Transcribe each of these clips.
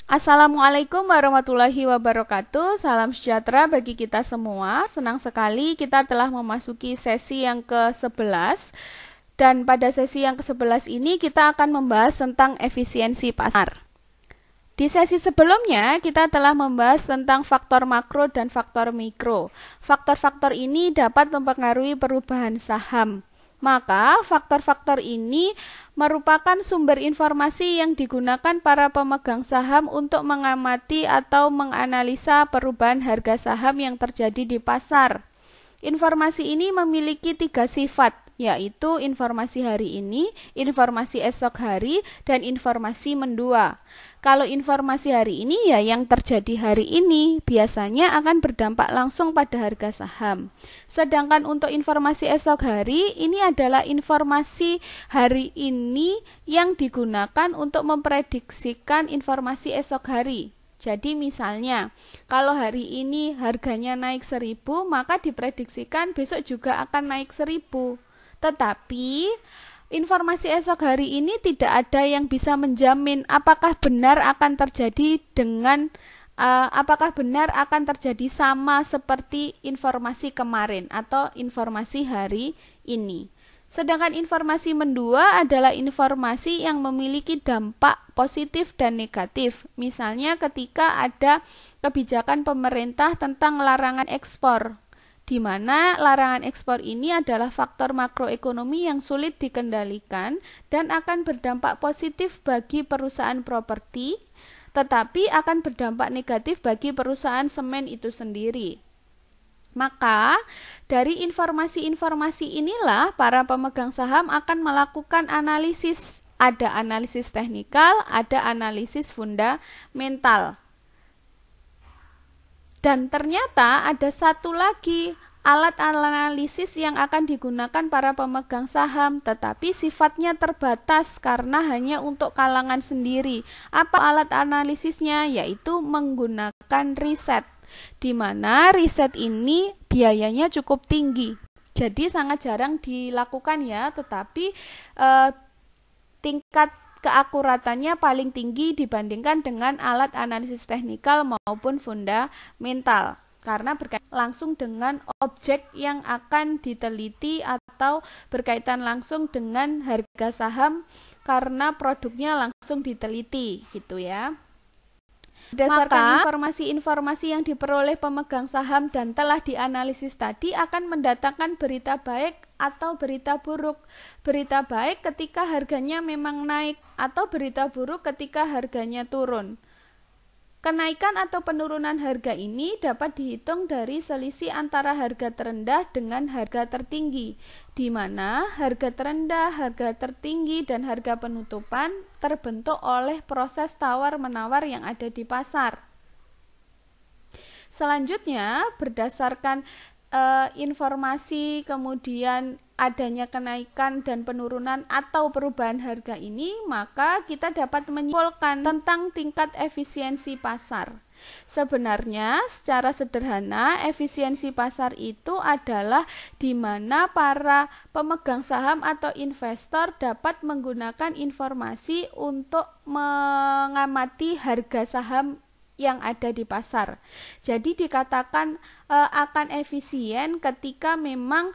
Assalamualaikum warahmatullahi wabarakatuh. Salam sejahtera bagi kita semua. Senang sekali kita telah memasuki sesi yang ke-11. Dan pada sesi yang ke-11 ini kita akan membahas tentang efisiensi pasar. Di sesi sebelumnya kita telah membahas tentang faktor makro dan faktor mikro. Faktor-faktor ini dapat mempengaruhi perubahan saham. Maka faktor-faktor ini merupakan sumber informasi yang digunakan para pemegang saham untuk mengamati atau menganalisa perubahan harga saham yang terjadi di pasar. Informasi ini memiliki 3 sifat, yaitu informasi hari ini, informasi esok hari, dan informasi mendua. Kalau informasi hari ini ya yang terjadi hari ini, biasanya akan berdampak langsung pada harga saham. Sedangkan untuk informasi esok hari, ini adalah informasi hari ini yang digunakan untuk memprediksikan informasi esok hari. Jadi misalnya, kalau hari ini harganya naik 1.000, maka diprediksikan besok juga akan naik 1.000. Tetapi informasi esok hari ini tidak ada yang bisa menjamin apakah benar akan terjadi sama seperti informasi kemarin atau informasi hari ini. Sedangkan informasi mendua adalah informasi yang memiliki dampak positif dan negatif. Misalnya ketika ada kebijakan pemerintah tentang larangan ekspor, di mana larangan ekspor ini adalah faktor makroekonomi yang sulit dikendalikan dan akan berdampak positif bagi perusahaan properti, tetapi akan berdampak negatif bagi perusahaan semen itu sendiri. Maka, dari informasi-informasi inilah para pemegang saham akan melakukan analisis. Ada analisis teknikal, ada analisis fundamental. Dan ternyata ada satu lagi alat analisis yang akan digunakan para pemegang saham, tetapi sifatnya terbatas karena hanya untuk kalangan sendiri. Apa alat analisisnya? Yaitu menggunakan riset, di mana riset ini biayanya cukup tinggi. Jadi sangat jarang dilakukan ya, tetapi tingkat keakuratannya paling tinggi dibandingkan dengan alat analisis teknikal maupun fundamental, karena berkaitan langsung dengan objek yang akan diteliti atau berkaitan langsung dengan harga saham karena produknya langsung diteliti gitu ya. Berdasarkan informasi-informasi yang diperoleh pemegang saham dan telah dianalisis tadi akan mendatangkan berita baik atau berita buruk. Berita baik ketika harganya memang naik atau berita buruk ketika harganya turun. Kenaikan atau penurunan harga ini dapat dihitung dari selisih antara harga terendah dengan harga tertinggi, di mana harga terendah, harga tertinggi, dan harga penutupan terbentuk oleh proses tawar-menawar yang ada di pasar. Selanjutnya, berdasarkan informasi kemudian adanya kenaikan dan penurunan atau perubahan harga ini, maka kita dapat menyimpulkan tentang tingkat efisiensi pasar. Sebenarnya secara sederhana efisiensi pasar itu adalah di mana para pemegang saham atau investor dapat menggunakan informasi untuk mengamati harga saham yang ada di pasar. Jadi dikatakan akan efisien ketika memang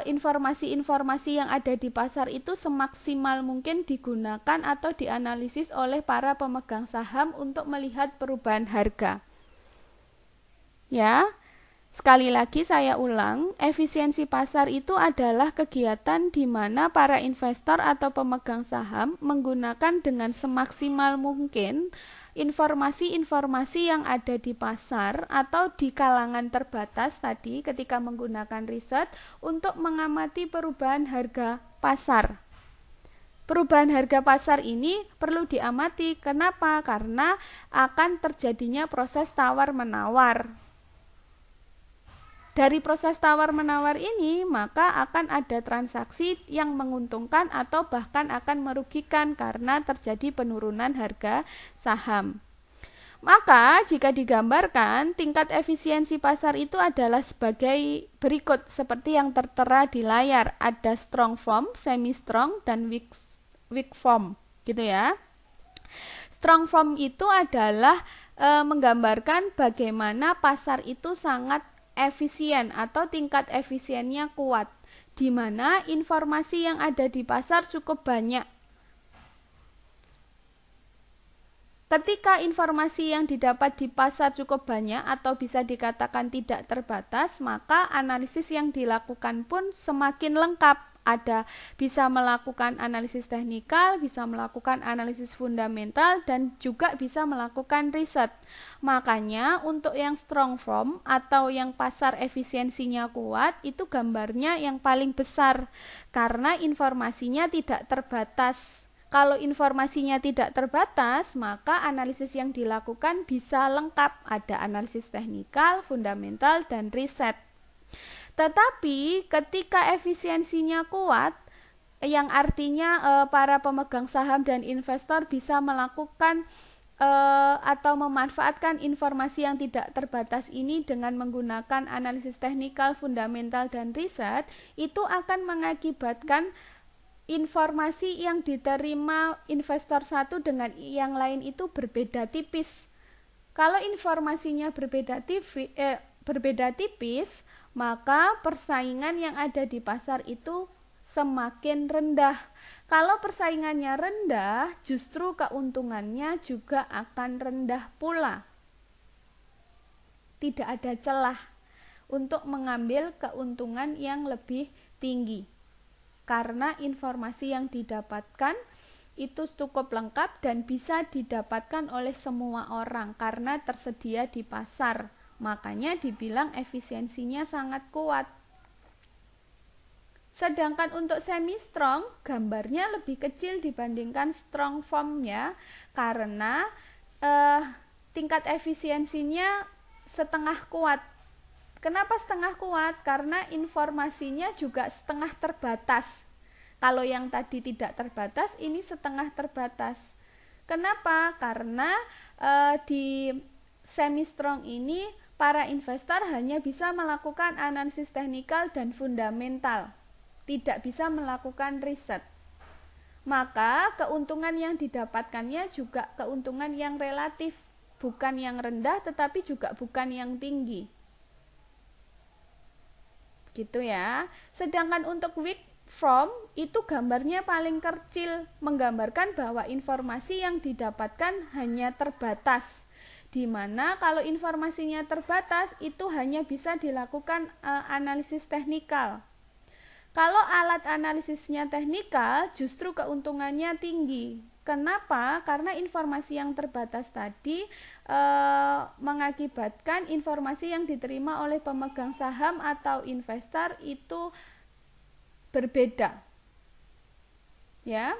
informasi-informasi yang ada di pasar itu semaksimal mungkin digunakan atau dianalisis oleh para pemegang saham untuk melihat perubahan harga. Ya, sekali lagi saya ulang, efisiensi pasar itu adalah kegiatan di mana para investor atau pemegang saham menggunakan dengan semaksimal mungkin informasi-informasi yang ada di pasar atau di kalangan terbatas tadi ketika menggunakan riset untuk mengamati perubahan harga pasar. Perubahan harga pasar ini perlu diamati. Kenapa? Karena akan terjadinya proses tawar-menawar. Dari proses tawar-menawar ini, maka akan ada transaksi yang menguntungkan atau bahkan akan merugikan karena terjadi penurunan harga saham. Maka, jika digambarkan, tingkat efisiensi pasar itu adalah sebagai berikut, seperti yang tertera di layar. Ada strong form, semi strong, dan weak form, gitu ya. Strong form itu adalah menggambarkan bagaimana pasar itu sangat efisien atau tingkat efisiennya kuat, di mana informasi yang ada di pasar cukup banyak. Ketika informasi yang didapat di pasar cukup banyak atau bisa dikatakan tidak terbatas, maka analisis yang dilakukan pun semakin lengkap. Bisa melakukan analisis teknikal, bisa melakukan analisis fundamental, dan juga bisa melakukan riset. Makanya untuk yang strong form atau yang pasar efisiensinya kuat, itu gambarnya yang paling besar karena informasinya tidak terbatas. Kalau informasinya tidak terbatas, maka analisis yang dilakukan bisa lengkap, ada analisis teknikal, fundamental, dan riset. Tetapi ketika efisiensinya kuat, yang artinya para pemegang saham dan investor bisa melakukan atau memanfaatkan informasi yang tidak terbatas ini dengan menggunakan analisis teknikal, fundamental, dan riset, itu akan mengakibatkan informasi yang diterima investor satu dengan yang lain itu berbeda tipis. Kalau informasinya berbeda tipis, maka persaingan yang ada di pasar itu semakin rendah. Kalau persaingannya rendah, justru keuntungannya juga akan rendah pula. Tidak ada celah untuk mengambil keuntungan yang lebih tinggi. Karena informasi yang didapatkan itu cukup lengkap dan bisa didapatkan oleh semua orang karena tersedia di pasar. Makanya dibilang efisiensinya sangat kuat. Sedangkan untuk semi strong, gambarnya lebih kecil dibandingkan strong form-nya karena tingkat efisiensinya setengah kuat. Kenapa setengah kuat? Karena informasinya juga setengah terbatas. Kalau yang tadi tidak terbatas, ini setengah terbatas. Kenapa? Karena di semi strong ini para investor hanya bisa melakukan analisis teknikal dan fundamental, tidak bisa melakukan riset. Maka keuntungan yang didapatkannya juga keuntungan yang relatif, bukan yang rendah tetapi juga bukan yang tinggi. Gitu ya. Sedangkan untuk weak form itu gambarnya paling kecil, menggambarkan bahwa informasi yang didapatkan hanya terbatas. Di mana kalau informasinya terbatas itu hanya bisa dilakukan analisis teknikal. Kalau alat analisisnya teknikal, justru keuntungannya tinggi. Kenapa? Karena informasi yang terbatas tadi mengakibatkan informasi yang diterima oleh pemegang saham atau investor itu berbeda. Ya.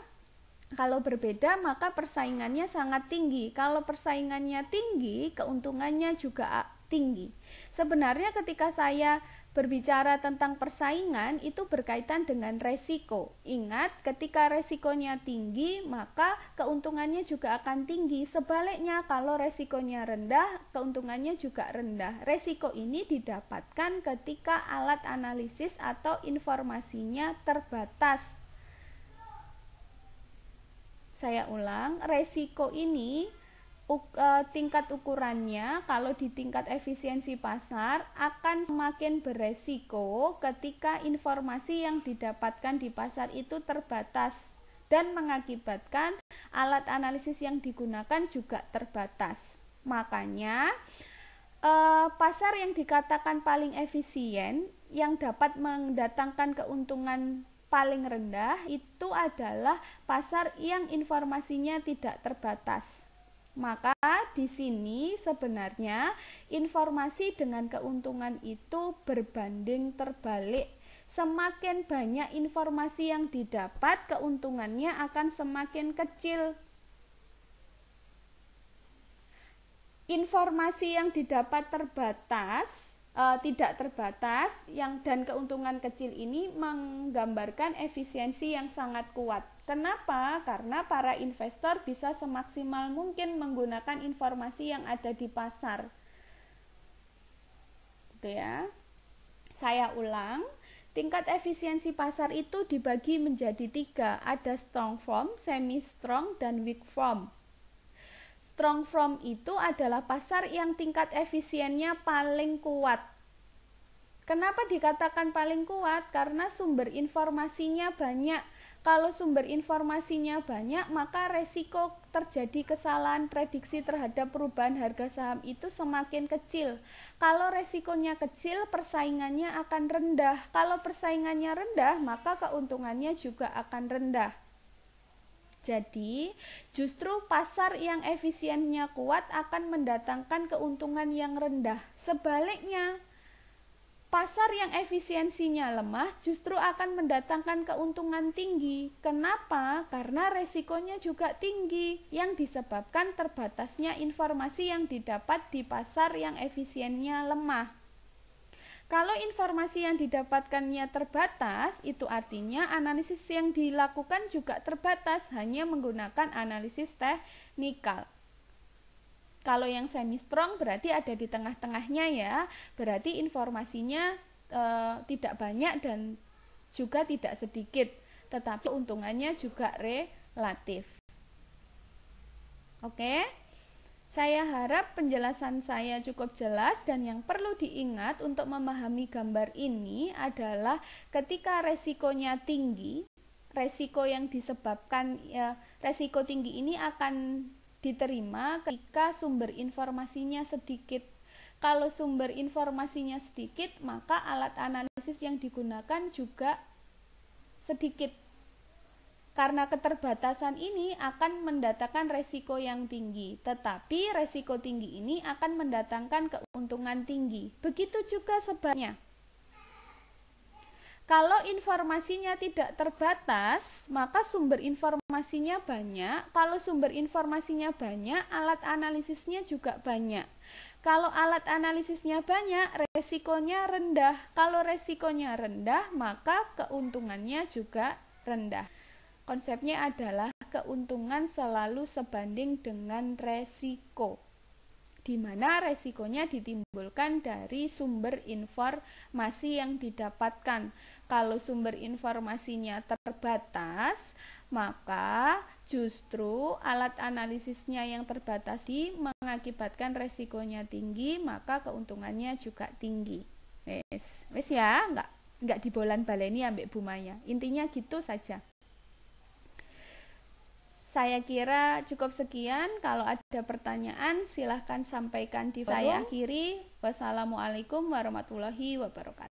Kalau berbeda, maka persaingannya sangat tinggi. Kalau persaingannya tinggi, keuntungannya juga tinggi. Sebenarnya ketika saya berbicara tentang persaingan itu berkaitan dengan resiko. Ingat, ketika resikonya tinggi, maka keuntungannya juga akan tinggi. Sebaliknya, kalau resikonya rendah, keuntungannya juga rendah. Resiko ini didapatkan ketika alat analisis atau informasinya terbatas. Saya ulang, resiko ini tingkat ukurannya kalau di tingkat efisiensi pasar akan semakin beresiko ketika informasi yang didapatkan di pasar itu terbatas dan mengakibatkan alat analisis yang digunakan juga terbatas. Makanya pasar yang dikatakan paling efisien yang dapat mendatangkan keuntungan paling rendah itu adalah pasar yang informasinya tidak terbatas. Maka di sini sebenarnya informasi dengan keuntungan itu berbanding terbalik. Semakin banyak informasi yang didapat, keuntungannya akan semakin kecil. Informasi yang didapat tidak terbatas dan keuntungan kecil ini menggambarkan efisiensi yang sangat kuat. Kenapa? Karena para investor bisa semaksimal mungkin menggunakan informasi yang ada di pasar. Gitu ya. Saya ulang, tingkat efisiensi pasar itu dibagi menjadi 3, ada strong form, semi strong, dan weak form. strong from itu adalah pasar yang tingkat efisiennya paling kuat. Kenapa dikatakan paling kuat? Karena sumber informasinya banyak. Kalau sumber informasinya banyak, maka resiko terjadi kesalahan prediksi terhadap perubahan harga saham itu semakin kecil. Kalau resikonya kecil, persaingannya akan rendah. Kalau persaingannya rendah, maka keuntungannya juga akan rendah. Jadi, justru pasar yang efisiennya kuat akan mendatangkan keuntungan yang rendah. Sebaliknya, pasar yang efisiensinya lemah justru akan mendatangkan keuntungan tinggi. Kenapa? Karena resikonya juga tinggi yang disebabkan terbatasnya informasi yang didapat di pasar yang efisiennya lemah. Kalau informasi yang didapatkannya terbatas, itu artinya analisis yang dilakukan juga terbatas, hanya menggunakan analisis teknikal. Kalau yang semi strong berarti ada di tengah-tengahnya ya, berarti informasinya tidak banyak dan juga tidak sedikit, tetapi keuntungannya juga relatif. Oke, saya harap penjelasan saya cukup jelas, dan yang perlu diingat untuk memahami gambar ini adalah ketika resikonya tinggi, resiko yang disebabkan resiko tinggi ini akan diterima ketika sumber informasinya sedikit. Kalau sumber informasinya sedikit, maka alat analisis yang digunakan juga sedikit. Karena keterbatasan ini akan mendatangkan resiko yang tinggi, tetapi resiko tinggi ini akan mendatangkan keuntungan tinggi. Begitu juga sebaliknya. Kalau informasinya tidak terbatas, maka sumber informasinya banyak. Kalau sumber informasinya banyak, alat analisisnya juga banyak. Kalau alat analisisnya banyak, resikonya rendah. Kalau resikonya rendah, maka keuntungannya juga rendah. Konsepnya adalah keuntungan selalu sebanding dengan resiko, di mana resikonya ditimbulkan dari sumber informasi yang didapatkan. Kalau sumber informasinya terbatas, maka justru alat analisisnya yang terbatas mengakibatkan resikonya tinggi, maka keuntungannya juga tinggi. Wes ya, enggak dibolan-baleni ambek Bu Maya. Intinya gitu saja. Saya kira cukup sekian. Kalau ada pertanyaan, silahkan sampaikan di saya akhiri. Wassalamualaikum warahmatullahi wabarakatuh.